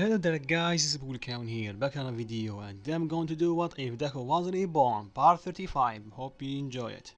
Hello there guys, this is Bulkan here, back on a video, and I'm going to do What If Deku Was Reborn, part 35. Hope you enjoy it.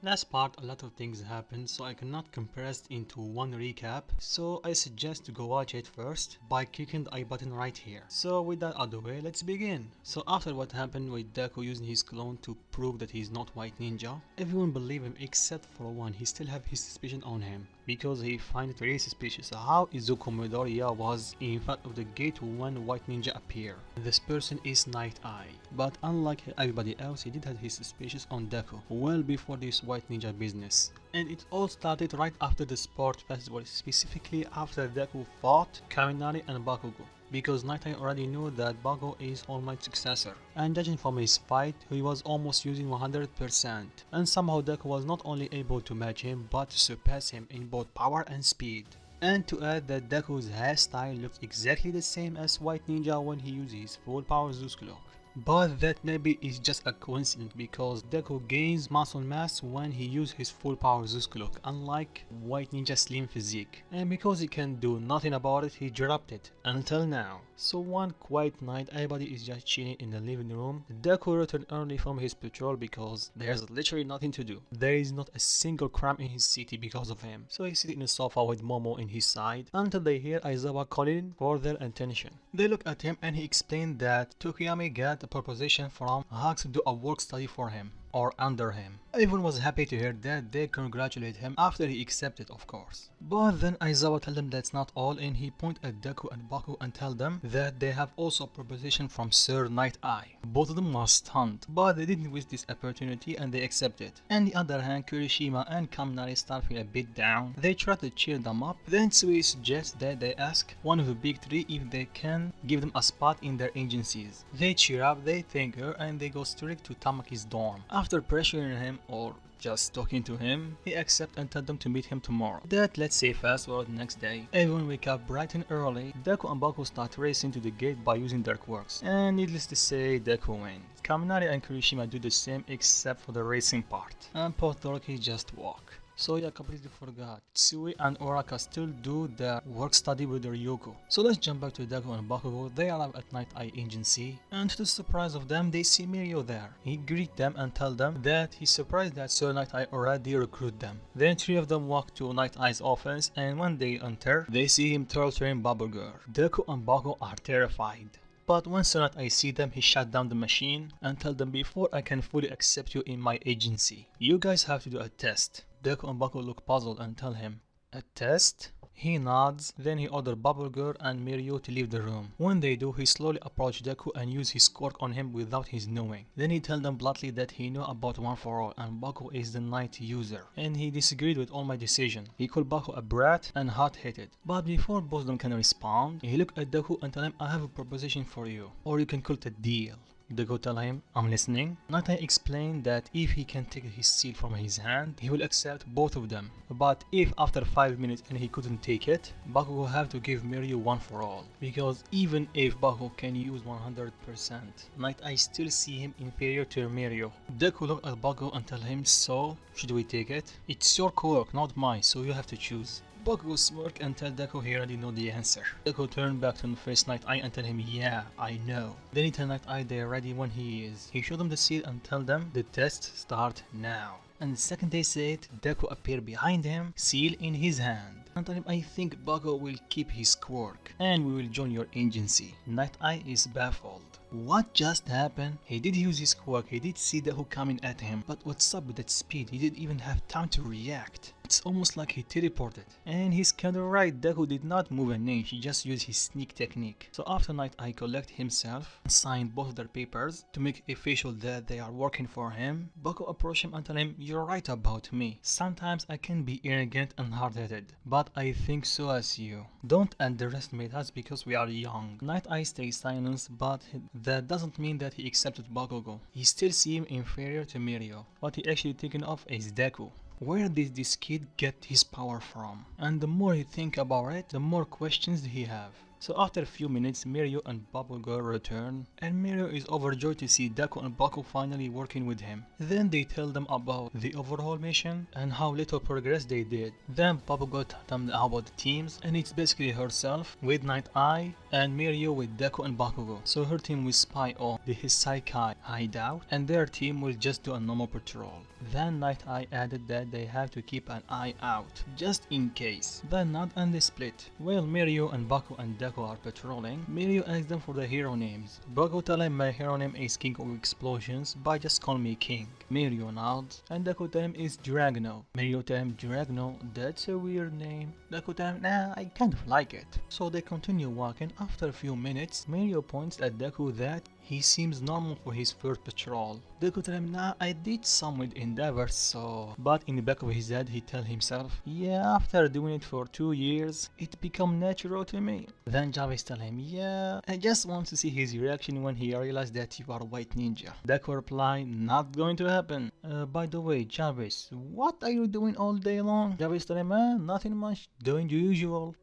Last part a lot of things happened, so I cannot compress it into one recap, so I suggest to go watch it first by clicking the I button right here. So with that out of the way, let's begin. So after what happened with Deku using his clone to prove that he's not White Ninja, everyone believed him except for one. He still have his suspicion on him because he find it really suspicious how Izuku Midoriya was in front of the gate when White Ninja appeared. This person is Nighteye, but unlike everybody else, he did have his suspicions on Deku well before this White Ninja business. And it all started right after the sport festival, specifically after Deku fought Kaminari and Bakugo, because Nighteye already knew that Bakugo is All Might's successor, and judging from his fight, he was almost using 100%, and somehow Deku was not only able to match him but to surpass him in both power and speed. And to add that Deku's hairstyle looked exactly the same as White Ninja when he used his full power Zeus cloak. But that maybe is just a coincidence because Deku gains muscle mass when he uses his full power Zeus cloak, unlike White Ninja's slim physique. And because he can do nothing about it, he dropped it until now. So one quiet night, everybody is just chilling in the living room. Deku returned early from his patrol because there's literally nothing to do. There is not a single crime in his city because of him. So he's sitting in the sofa with Momo in his side until they hear Aizawa calling for their attention. They look at him and he explained that Tokuyami got a proposition from Hux to do a work study for him, or under him. Everyone was happy to hear that. They congratulate him after he accepted, of course. But then Aizawa tells them that's not all, and he points at Deku and Baku and tells them that they have also a proposition from Sir Nighteye. Both of them were stunned, but they didn't waste this opportunity and they accepted. On the other hand, Kirishima and Kaminari start feeling a bit down. They try to cheer them up. Then Sui suggests that they ask one of the big three if they can give them a spot in their agencies. They cheer up, they thank her, and they go straight to Tamaki's dorm. After pressuring him or just talking to him, he accepts and tells them to meet him tomorrow. That let's say fast forward the next day. Everyone wake up bright and early. Deku and Baku start racing to the gate by using their quirks, and needless to say, Deku wins. Kaminari and Kirishima do the same except for the racing part, and Todoroki just walk. So yeah, completely forgot. Tsui and Oraka still do the work study with their Ryuko. So let's jump back to Deku and Bakugo. They arrive at Nighteye agency, and to the surprise of them, they see Mirio there. He greets them and tells them that he's surprised that Sir Nighteye already recruited them. Then three of them walk to Nighteye's office, and when they enter, they see him torturing Bubble Girl. Deku and Bakugo are terrified. But when Sir Nighteye sees them, he shut down the machine and tells them, before I can fully accept you in my agency, you guys have to do a test. Deku and Baku look puzzled and tell him, a test? He nods, then he orders Bubble Girl and Mirio to leave the room. When they do, he slowly approaches Deku and uses his quirk on him without his knowing. Then he tells them bluntly that he knew about One For All and Baku is the Night user, and he disagreed with all my decision. He called Baku a brat and hot-headed. But before both of them can respond, he looked at Deku and told him, I have a proposition for you, or you can call it a deal. Deku tell him, I'm listening. Nighteye explained that if he can take his seal from his hand, he will accept both of them. But if after 5 minutes and he couldn't take it, Baku will have to give Mirio One For All. Because even if Baku can use 100%, Nighteye still see him inferior to Mirio. Deku look at Baku and tell him, so should we take it? It's your quirk, not mine, so you have to choose. Baku smirk and tell Deku he already know the answer. Deku turn back to face Nighteye and tell him, yeah, I know. Then he tell Nighteye they're ready when he is. He show them the seal and tell them the test start now. And the second they say it, Deku appear behind him, seal in his hand. And tell him, I think Baku will keep his quirk and we will join your agency. Nighteye is baffled. What just happened? He did use his quirk, he did see Deku coming at him, but what's up with that speed? He didn't even have time to react. It's almost like he teleported. And he's kinda right, Deku did not move an inch, he just used his sneak technique. So after Nighteye collected himself and signed both of their papers to make official that they are working for him, Baku approached him and told him, "You're right about me. Sometimes I can be arrogant and hard-headed, but I think so as you. Don't underestimate us because we are young." Nighteye stays silent, but that doesn't mean that he accepted Bakugo. He still seems inferior to Mirio. What he actually thinking of is Deku. Where did this kid get his power from? And the more he think about it, the more questions he have. So after a few minutes, Mirio and Bakugo return, and Mirio is overjoyed to see Deku and Baku finally working with him. Then they tell them about the overhaul mission and how little progress they did. Then Bakugo tells them about the teams, and it's basically herself with Nighteye and Mirio with Deku and Bakugo. So her team will spy on the Hisekai hideout, and their team will just do a normal patrol. Then Nighteye added that they have to keep an eye out, just in case. Then Nod and they split. While Mirio and Baku and Deku are patrolling, Mirio asks them for the hero names. Baku tells him my hero name is King of Explosions, but just call me King. Mirio nods, and Deku tells him is Dragno. Mirio tells him Dragno, that's a weird name. Deku tells him, nah, I kind of like it. So they continue walking. After a few minutes, Mirio points at Deku that he seems normal for his first patrol. Deku tells him, nah, I did some with endeavors, so... But in the back of his head, he tells himself, yeah, after doing it for 2 years, it become natural to me. Then Jarvis tells him, yeah, I just want to see his reaction when he realizes that you are a white ninja. Deku replies, not going to happen. By the way, Jarvis, what are you doing all day long? Jarvis tells him, nothing much, doing the usual.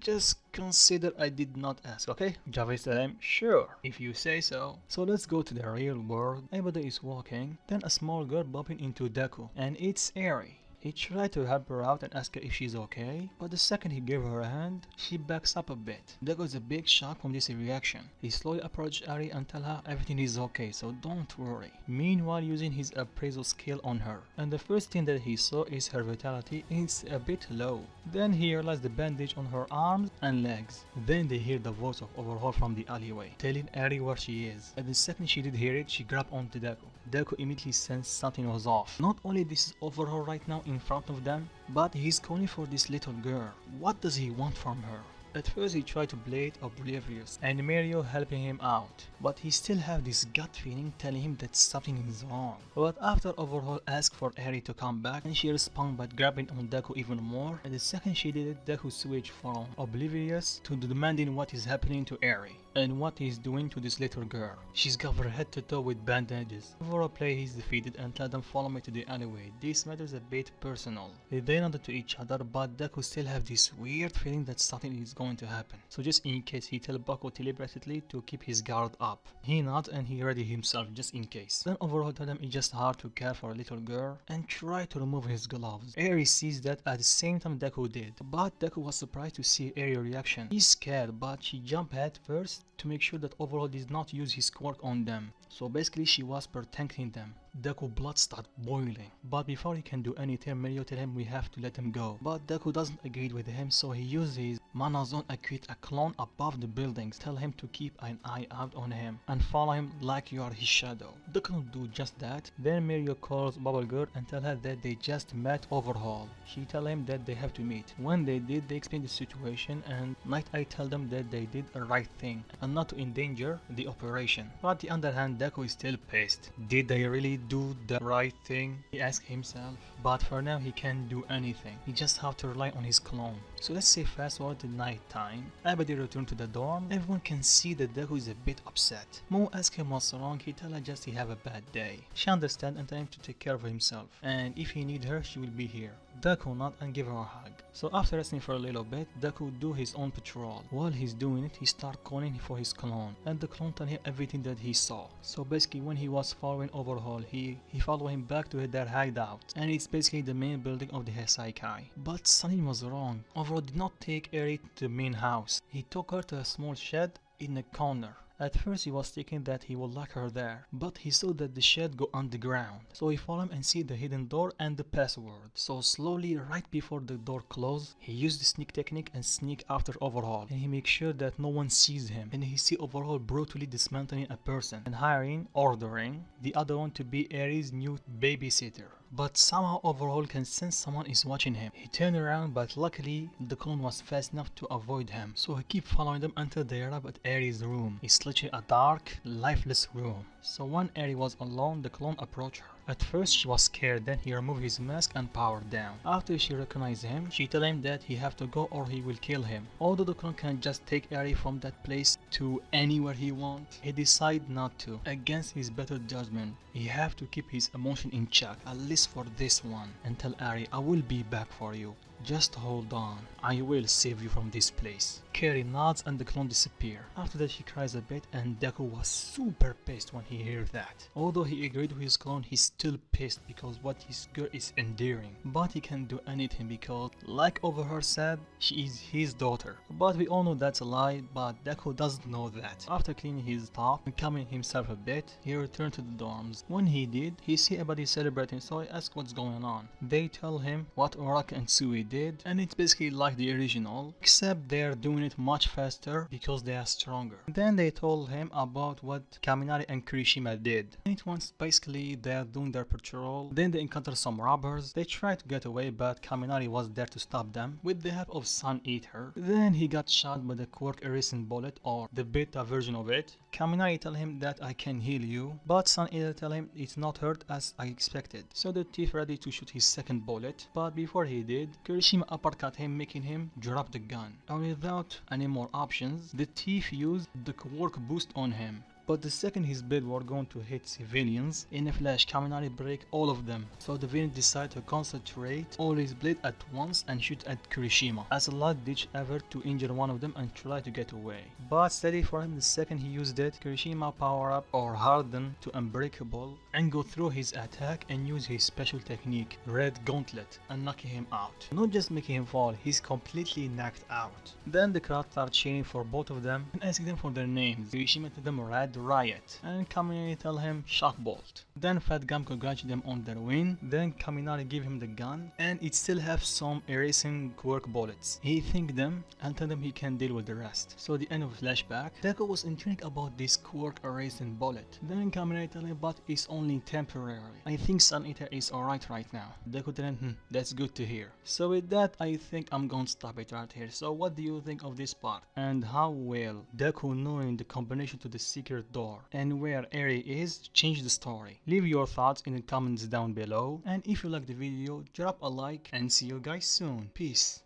Just consider I did not ask, okay? Jarvis tells him, sure, if you say so. So let's go to the real world. Everybody is walking, then a small girl bumping into Deku, and it's Eri. He tried to help her out and ask her if she's okay, but the second he gave her a hand, she backs up a bit. Deku is a big shock from this reaction. He slowly approached Eri and tells her everything is okay, so don't worry. Meanwhile, using his appraisal skill on her. And the first thing that he saw is her vitality is a bit low. Then he realized the bandage on her arms and legs. Then they hear the voice of Overhaul from the alleyway, telling Eri where she is. And the second she did hear it, she grabbed onto Deku. Deku immediately sensed something was off. Not only this is Overhaul right now in front of them, but he's calling for this little girl. What does he want from her? At first he tried to play it oblivious and Mirio helping him out, but he still have this gut feeling telling him that something is wrong. But after Overhaul asked for Eri to come back, and she responded by grabbing on Deku even more, and the second she did it, Deku switched from oblivious to demanding what is happening to Eri and what he's doing to this little girl. She's covered head to toe with bandages. Overall play he's defeated and tell them follow me to the alleyway. This matters a bit personal. They nodded to each other, but Deku still have this weird feeling that something is going to happen. So just in case he tell Baku telepathically to keep his guard up. He nods and he ready himself just in case. Then Overhaul tell him it's just hard to care for a little girl and try to remove his gloves. Eri sees that at the same time Deku did, but Deku was surprised to see Eri's reaction. He's scared, but she jumped head first to make sure that Overhaul did not use his quirk on them. So basically she was protecting them. Deku blood started boiling, but before he can do anything, Mirio tell him we have to let him go. But Deku doesn't agree with him, so he uses his mana zone and create a clone above the buildings. Tell him to keep an eye out on him and follow him like you are his shadow. Deku will do just that. Then Mirio calls Bubble Girl and tell her that they just met Overhaul. She tell him that they have to meet. When they did, they explain the situation and Nighteye tell them that they did the right thing and not to endanger the operation. But on the other hand, Deku is still pissed. Did they really do the right thing? He asks himself. But for now he can't do anything. He just have to rely on his clone. So let's say fast forward to night time. Everybody return to the dorm. Everyone can see that Deku is a bit upset. Mo asks him what's wrong. He tell her just he have a bad day. She understands and tell him to take care of himself. And if he need her, she will be here. Deku nod and give her a hug. So after resting for a little bit, Deku do his own patrol. While he's doing it, he start calling for his clone. And the clone tell him everything that he saw. So basically when he was following Overhaul, he followed him back to their hideout. And it's basically the main building of the Hisekai. But something was wrong. Overhaul did not take Eri to the main house. He took her to a small shed in a corner. At first he was thinking that he would lock her there, but he saw that the shed go underground. So he followed him and see the hidden door and the password. So slowly, right before the door closed, he used the sneak technique and sneak after Overhaul. And he makes sure that no one sees him. And he see Overhaul brutally dismantling a person and ordering the other one to be Aries' new babysitter. But somehow Overhaul can sense someone is watching him. He turned around, but luckily the clone was fast enough to avoid him. So he keep following them until they arrive at Aries' room. It's literally a dark, lifeless room. So when Aries was alone, the clone approached her. At first she was scared, then he removed his mask and powered down. After she recognized him, she told him that he have to go or he will kill him. Although the clone can just take Aries from that place to anywhere he wants, he decided not to. Against his better judgment, he have to keep his emotion in check, at least for this one, and tell Aries, I will be back for you. Just hold on, I will save you from this place. Carrie nods and the clone disappears. After that she cries a bit and Deku was super pissed when he heard that. Although he agreed with his clone, he's still pissed because what his girl is enduring. But he can't do anything because, like Overhaul said, she is his daughter. But we all know that's a lie, but Deku doesn't know that. After cleaning his top and calming himself a bit, he returned to the dorms. When he did, he see everybody celebrating, so he asked what's going on. They tell him what Uraraka and Sui did, and it's basically like the original, except they're doing it much faster because they are stronger. Then they told him about what Kaminari and Kirishima did. And it was basically they're doing their patrol, then they encounter some robbers. They tried to get away, but Kaminari was there to stop them with the help of Sun Eater. Then he got shot by the quirk erasing bullet, or the beta version of it. Kaminari tell him that I can heal you, but Sun Eater tell him it's not hurt as I expected. So the thief ready to shoot his second bullet, but before he did, Kirishima uppercut him, making him drop the gun. And without any more options, the thief used the quirk boost on him. But the second his blade were going to hit civilians, in a flash Kaminari break all of them. So the villain decided to concentrate all his blade at once and shoot at Kirishima as a last ditch effort to injure one of them and try to get away. But steady for him, the second he used it, Kirishima power up or harden to unbreakable and go through his attack and use his special technique, Red Gauntlet, and knocking him out. Not just making him fall, he's completely knocked out. Then the crowd started cheering for both of them and asking them for their names. Kirishima told them Red Riot, and Kaminari tell him Shock Bolt. Then Fat Gum congratulated them on their win. Then Kaminari give him the gun, and it still have some erasing quirk bullets. He thanked them and told them he can deal with the rest. So the end of flashback, Deku was intrigued about this quirk erasing bullet. Then Kaminari tell him, but it's only temporary. I think Sun Eater is alright right now. Deku tell him, that's good to hear. So with that, I think I'm gonna stop it right here. So what do you think of this part? And how will Deku knowing the combination to the secret door and where Aries is change the story? Leave your thoughts in the comments down below, and if you like the video, drop a like and see you guys soon. Peace.